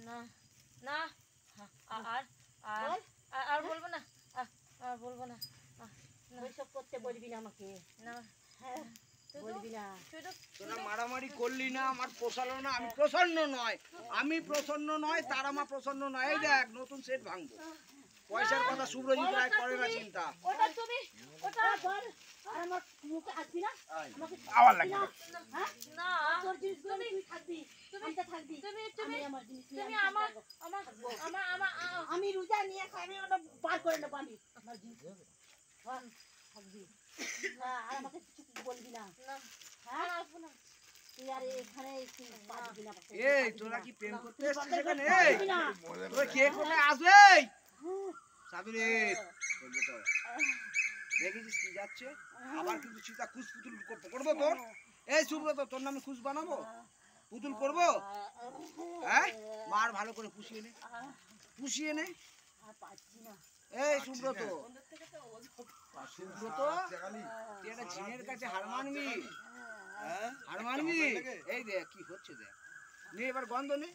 না না আর আর আর বলবো না আর বলবো না ওইসব করতে বলবি না আমাকে না হ্যাঁ বলবি না তোরা মারামারি করলি না আমার পোষালো না আমি প্রসন্ন নয় তার আমার প্রসন্ন নয় এই দেখ নতুন সেট ভাঙবো পয়সার কথা শুভ্রজিৎ রায় করে না চিন্তা ওটা তুমি ওটা ধর আর আমার মুখে আসবি না আমাকে আবার লাগে হ্যাঁ না তোর জিনিস তুই থাকবি তুই থাকবি তুমি আমার জিনিস তুমি আমার আমার আমার আমার আমি রোজা নিয়ে খাই আমি ওটা বার করে নেবো আমি আমার জিনিস হ্যাঁ থাকবি হ্যাঁ আর আমাকে কিছু বলবি না হ্যাঁ আসবো না তুই আর এখানে পারবি না এই তোরা কি প্রেম করতে এসেছিস এখানে এই তোরা কে কোথায় আসবে সাবিরে বলবো তো দেখেছিস কি যাচ্ছে আবার কিন্তু চিতা খুশ পুতুল করবো তোর এই সুব্রত তোর নামে খুশ বানাবো পুতুল করবো হ্যাঁ মার ভালো করে পুষিয়ে নে পাচ্ছি না এই সুব্রত তুই একটা ঝিনের কাছে হার মানবি এই দেখ কি হচ্ছে দেখ নে এবার গন্ধ নে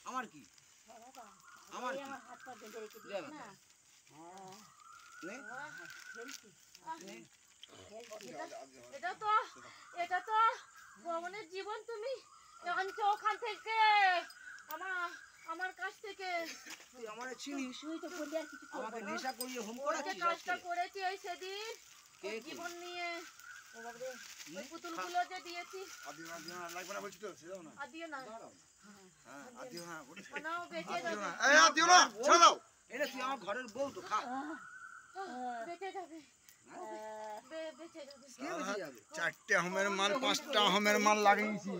আমার কি আমার কি হাত পা বেঁধে রেখে দিস না নে নে এটা তো ভগবানের জীবন তুমি আনছো ওখান থেকে আমার কাছ থেকে তুই আমার চিনিস তুই তো বললি আর কিছু আমাকে নেশা করিয়ে হোম যে করাচ্ছিস কাজটা আজকে? করেছি ওই সেদিন কে ওই কে? জীবন নিয়ে ও বাবরে ওই পুতুলগুলো যে দিয়েছি লাগবে না বলছি তো ছেড়ে দাও না আর দিও না হ্যাঁ আর দিও না ওরে ওনাও বেঁচে যাবে এই আর দিও না ছেড়ে দাও এটা তুই আমার ঘরের বউ তো খা বেঁচে যাবে বেঁচে যাবে কে বেঁচে যাবে 4টে হোমের মাল 5টা হোমের মাল লাগিয়েছি